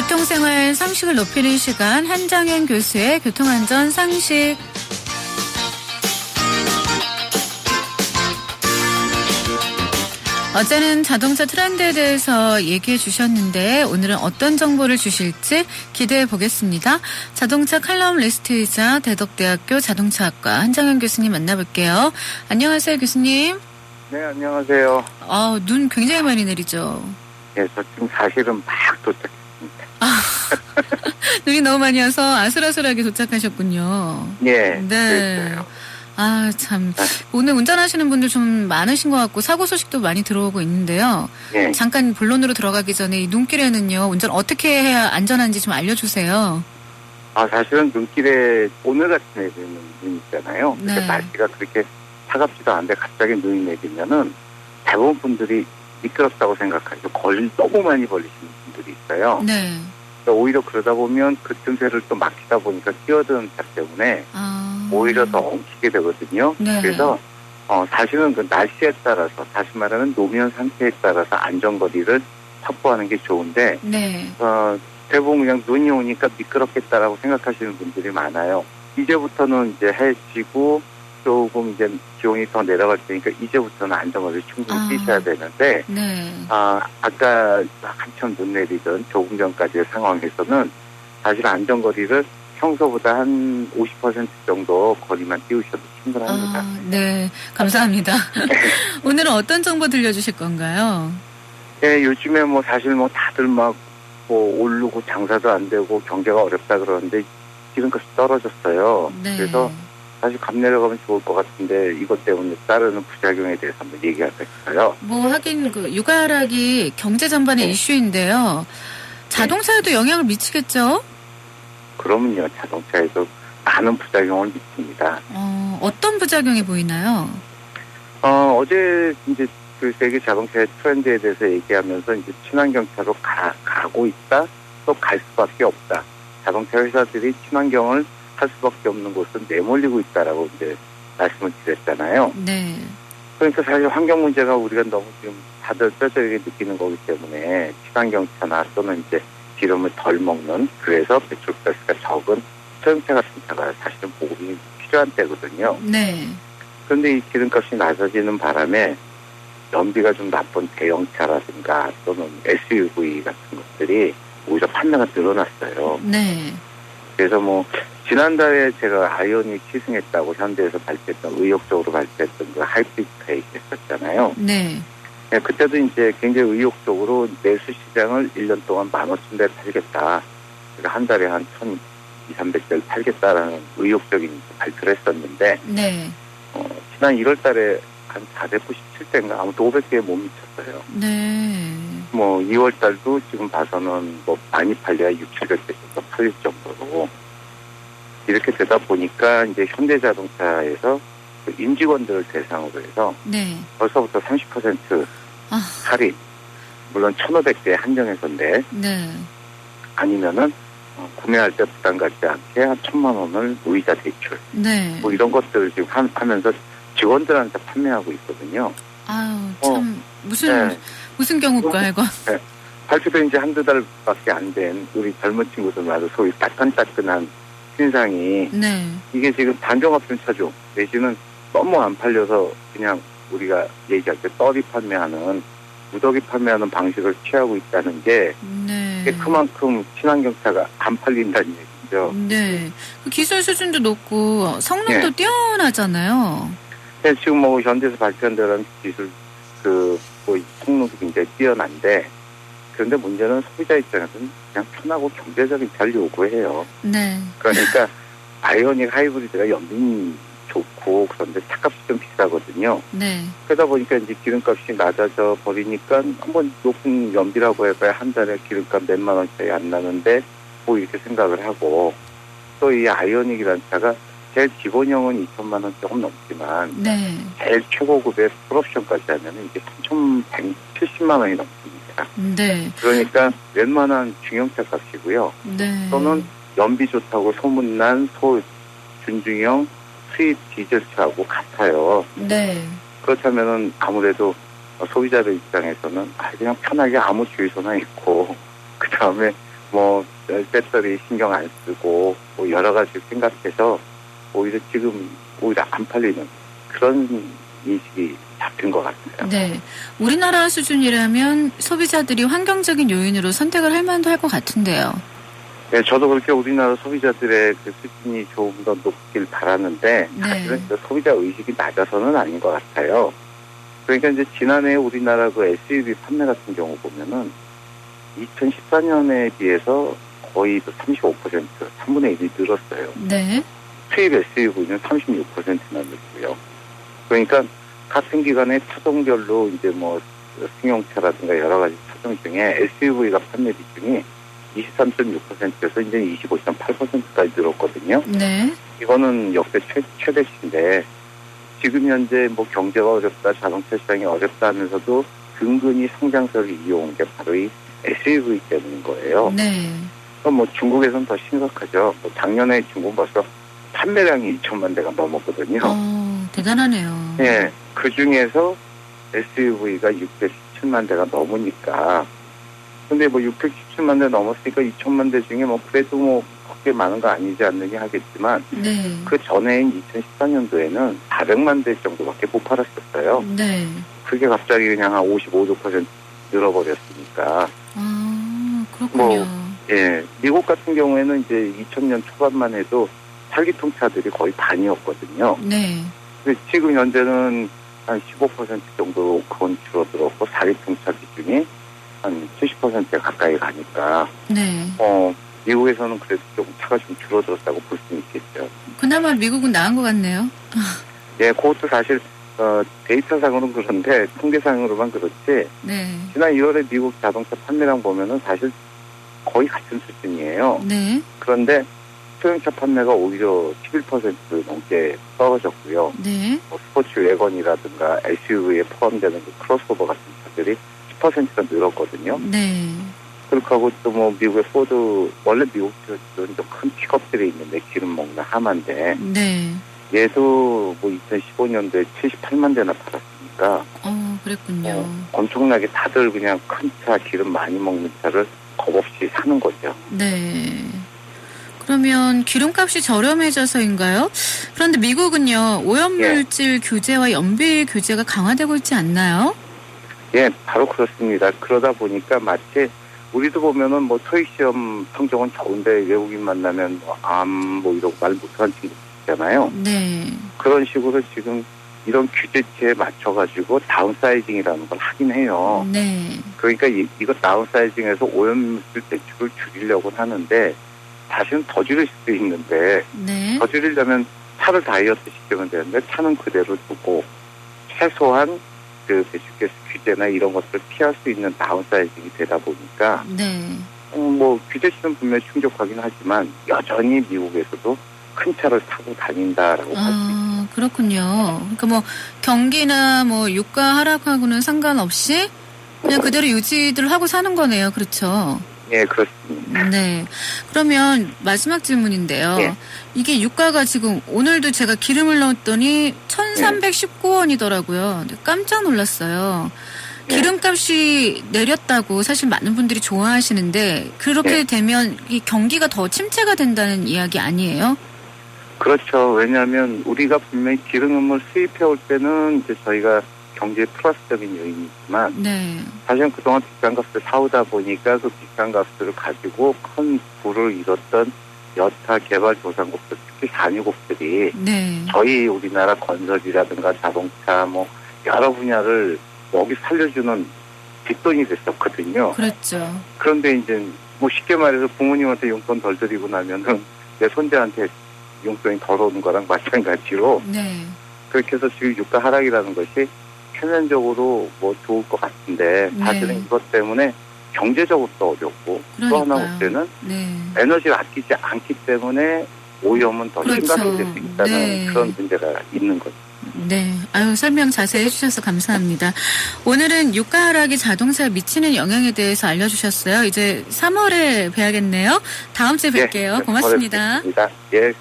교통생활 상식을 높이는 시간 한장현 교수의 교통안전 상식. 어제는 자동차 트렌드에 대해서 얘기해 주셨는데 오늘은 어떤 정보를 주실지 기대해 보겠습니다. 자동차 칼럼리스트이자 대덕대학교 자동차학과 한장현 교수님 만나볼게요. 안녕하세요, 교수님. 네, 안녕하세요. 눈 굉장히 많이 내리죠. 네, 저 지금 사실은 막 도착했습니다. 눈이 너무 많이 와서 아슬아슬하게 도착하셨군요. 네. 네. 참. 오늘 운전하시는 분들 좀 많으신 것 같고 사고 소식도 많이 들어오고 있는데요. 네. 잠깐 본론으로 들어가기 전에 이 눈길에는요, 운전 어떻게 해야 안전한지 좀 알려주세요. 사실은 눈길에 오늘 같이 내리는 눈 있잖아요. 네. 날씨가 그렇게 차갑지도 않은데 갑자기 눈이 내리면은 대부분 분들이 미끄럽다고 생각하시고 거리를 너무 많이 벌리시는 분들이 있어요. 네. 그러니까 오히려 그러다 보면 그 틈새를 또 막히다 보니까 끼어드는 차 때문에 오히려 더 엉키게 되거든요. 네. 그래서 사실은 그 날씨에 따라서, 다시 말하면 노면 상태에 따라서 안전거리를 확보하는 게 좋은데 네. 대부분 그냥 눈이 오니까 미끄럽겠다라고 생각하시는 분들이 많아요. 이제부터는 이제 해지고 조금 이제 기온이 더 내려갈 테니까 이제부터는 안전거리를 충분히 뛰셔야 되는데 네. 아까 한참 눈 내리던 조금 전까지의 상황에서는 사실 안전거리를 평소보다 한 50% 정도 거리만 띄우셔도 충분합니다. 네. 감사합니다. 오늘은 어떤 정보 들려주실 건가요? 네, 요즘에 사실 다들 오르고 장사도 안 되고 경제가 어렵다 그러는데 기름값이 떨어졌어요. 네. 그래서 사실 값 내려가면 좋을 것 같은데 이것 때문에 따르는 부작용에 대해서 한번 얘기할까 싶어요. 하긴 육아 하락이 경제 전반의 네. 이슈인데요. 자동차에도 영향을 미치겠죠? 그러면요, 자동차에도 많은 부작용을 미칩니다. 어떤 부작용이 보이나요? 어제 이제 그 세계 자동차의 트렌드에 대해서 얘기하면서 이제 친환경차로 가고 있다, 또 갈 수밖에 없다. 자동차 회사들이 친환경을 할 수밖에 없는 곳은 내몰리고 있다라고 이제 말씀을 드렸잖아요. 네. 그러니까 사실 환경 문제가 우리가 너무 지금 다들 뼈저리게 느끼는 거기 때문에 친환경차나 또는 이제 기름을 덜 먹는, 그래서 배출가스가 적은 소형차 같은 차가 사실은 보급이 필요한 때거든요. 네. 그런데 이 기름값이 낮아지는 바람에 연비가 좀 나쁜 대형차라든가 또는 SUV 같은 것들이 오히려 판매가 늘어났어요. 네. 그래서 지난달에 제가 아이오닉 시승했다고 현대에서 발표했던, 의욕적으로 발표했던 그 하이브리드카 얘기했었잖아요. 네. 네, 그때도 이제 굉장히 의욕적으로 내수 시장을 1년 동안 15,000대 팔겠다. 그러니까 한 달에 한 1,200~1,300대를 팔겠다라는 의욕적인 발표를 했었는데, 네. 지난 1월 달에 한 497대인가 아무튼 500대에 못 미쳤어요. 네. 2월 달도 지금 봐서는 많이 팔려야 600~700대 정도 팔릴 정도로, 이렇게 되다 보니까 이제 현대자동차에서 그 임직원들을 대상으로 해서 네. 벌써부터 30% 할인, 물론 1,500대에 한정해서인데, 네. 아니면은 구매할 때 부담 갖지 않게 한 1,000만 원을 무이자 대출, 네. 이런 것들을 지금 하면서 직원들한테 판매하고 있거든요. 참 무슨 경우일까 이거. 네. 발표된 지 한두 달밖에 안 된 우리 젊은 친구들마다 소위 따끈따끈한 신상이, 네. 이게 지금 단종합된 차종 내지는 너무 안 팔려서 그냥 우리가 얘기할 때 떨이 판매하는, 무더기 판매하는 방식을 취하고 있다는 게, 네. 그만큼 친환경차가 안 팔린다는 얘기죠. 네. 그 기술 수준도 높고 성능도 뛰어나잖아요. 네, 지금 현대에서 발표한 대로는 기술 성능도 굉장히 뛰어난데, 그런데 문제는 소비자 입장에서는 그냥 편하고 경제적인 차를 요구해요. 네. 그러니까 아이오닉 하이브리드가 연비는 좋고 그런데 차값이 좀 비싸거든요. 네. 그러다 보니까 이제 기름값이 낮아져 버리니까 한번 높은 연비라고 해봐야 한 달에 기름값 몇만 원짜리 안 나는데 이렇게 생각을 하고, 또 이 아이오닉이라는 차가 제일 기본형은 2천만 원 조금 넘지만, 네. 제일 최고급의 풀옵션까지 하면 이게 3,170만 원이 넘습니다. 네. 그러니까 웬만한 중형차 값이고요. 네. 또는 연비 좋다고 소문난 준중형 수입 디젤차하고 같아요. 네. 그렇다면은 아무래도 소비자들 입장에서는 그냥 편하게 아무 주유소나 있고, 그 다음에 뭐 배터리 신경 안 쓰고 뭐 여러 가지 생각해서 오히려 지금 오히려 안 팔리는 그런 인식이 잡힌 것 같아요. 네. 우리나라 수준이라면 소비자들이 환경적인 요인으로 선택을 할 만도 할 것 같은데요. 네, 저도 그렇게 우리나라 소비자들의 그 수준이 조금 더 높길 바라는데 네. 사실은 그 소비자 의식이 낮아서는 아닌 것 같아요. 그러니까 이제 지난해 우리나라 그 SUV 판매 같은 경우 보면은 2014년에 비해서 거의 35%, 3분의 1이 늘었어요. 네. 수입 SUV는 36%나 늘고요. 그러니까 같은 기간에 차종별로 이제 뭐 승용차라든가 여러 가지 차종 중에 SUV가 판매 비중이 23.6%에서 이제 25.8%까지 늘었거든요. 네. 이거는 역대 최대치인데 지금 현재 뭐 경제가 어렵다, 자동차 시장이 어렵다 하면서도 근근히 성장세를 이어온 게 바로 이 SUV 때문인 거예요. 네. 그럼 뭐 중국에서는 더 심각하죠. 뭐 작년에 중국 벌써 판매량이 2천만 대가 넘었거든요. 대단하네요. 예, 그 중에서 SUV가 617만 대가 넘으니까. 근데 뭐 617만 대 넘었으니까 2천만 대 중에 뭐 그래도 뭐 그렇게 많은 거 아니지 않느냐 하겠지만 네. 그 전해인 2014년도에는 400만 대 정도밖에 못 팔았었어요. 네. 그게 갑자기 그냥 한 55% 늘어버렸으니까. 그렇군요. 예, 미국 같은 경우에는 이제 2000년 초반만 해도 8기통 차들이 거의 반이었거든요. 네. 근데 지금 현재는 한 15% 정도 그건 줄어들었고 4기통 차 비중이 한 70%에 가까이 가니까 네. 미국에서는 그래도 조금 차가 좀 줄어들었다고 볼 수 있겠죠. 그나마 미국은 나은 것 같네요. 예, 그것도 사실 데이터상으로는 그런데 통계상으로만 그렇지. 네. 지난 2월에 미국 자동차 판매량 보면은 사실 거의 같은 수준이에요. 네. 그런데 소형차 판매가 오히려 11% 넘게 떨어졌고요. 네. 뭐 스포츠 외건이라든가 SUV에 포함되는 그 크로스오버 같은 차들이 10%가 늘었거든요. 네. 그렇게 하고 또 뭐 미국의 포드, 원래 미국 좀 큰 픽업들이 있는데 기름 먹는 하마인데 네. 얘도 뭐 2015년도에 78만 대나 팔았으니까 그랬군요. 엄청나게 다들 그냥 큰 차, 기름 많이 먹는 차를 겁없이 사는 거죠. 네. 그러면 기름값이 저렴해져서인가요? 그런데 미국은요, 오염물질 규제와 연비 규제가 강화되고 있지 않나요? 예, 바로 그렇습니다. 그러다 보니까 마치 우리도 보면은 뭐 토익 시험 성적은 좋은데 외국인 만나면 뭐 이러고 말 못하는 친구 있잖아요. 네. 그런 식으로 지금 이런 규제치에 맞춰가지고 다운사이징이라는 걸 하긴 해요. 네. 그러니까 이거 다운사이징해서 오염물 배출을 줄이려고 하는데 사실은 더 줄일 수도 있는데 네. 더 줄이려면 차를 다이어트 시키면 되는데 차는 그대로 두고 최소한 그 배출가스 규제나 이런 것들을 피할 수 있는 다운사이징이 되다 보니까 네. 뭐 규제치는 분명히 충족하긴 하지만 여전히 미국에서도 큰 차를 타고 다닌다라고 할 수 있습니다. 그렇군요. 그러니까 뭐 경기나 뭐 유가 하락하고는 상관없이 그냥 그대로 유지들 하고 사는 거네요. 그렇죠? 예, 그렇습니다. 네. 그러면 마지막 질문인데요. 예. 이게 유가가 지금 오늘도 제가 기름을 넣었더니 1,319원이더라고요. 깜짝 놀랐어요. 예. 기름값이 내렸다고 사실 많은 분들이 좋아하시는데 그렇게 예. 되면 이 경기가 더 침체가 된다는 이야기 아니에요? 그렇죠. 왜냐하면 우리가 분명히 기름을 수입해 올 때는 이제 저희가 경제에 플러스적인 요인이 있지만 네. 사실은 그동안 비싼 값을 사오다 보니까 그 비싼 값을 가지고 큰 부를 잃었던 여타 개발도상국들, 특히 산유국들이 네. 저희 우리나라 건설이라든가 자동차 뭐 여러 분야를 여기 살려주는 뒷돈이 됐었거든요. 그렇죠. 그런데 이제 뭐 쉽게 말해서 부모님한테 용돈 덜 드리고 나면은 내 손자한테 용돈이 덜 오는 거랑 마찬가지로 네. 그렇게 해서 지금 유가 하락이라는 것이 표면적으로 뭐 좋을 것 같은데 사실은 네. 이것 때문에 경제적으로도 어렵고 또 하나 그러니까요. 문제는 네. 에너지를 아끼지 않기 때문에 오염은 더 그렇죠. 심각해질 수 있다는 네. 그런 문제가 있는 거죠. 네. 아유, 설명 자세히 해주셔서 감사합니다. 오늘은 유가 하락이 자동차에 미치는 영향에 대해서 알려주셨어요. 이제 3월에 뵈야겠네요. 다음 주에 뵐게요. 네, 고맙습니다. 어렵습니다. 예.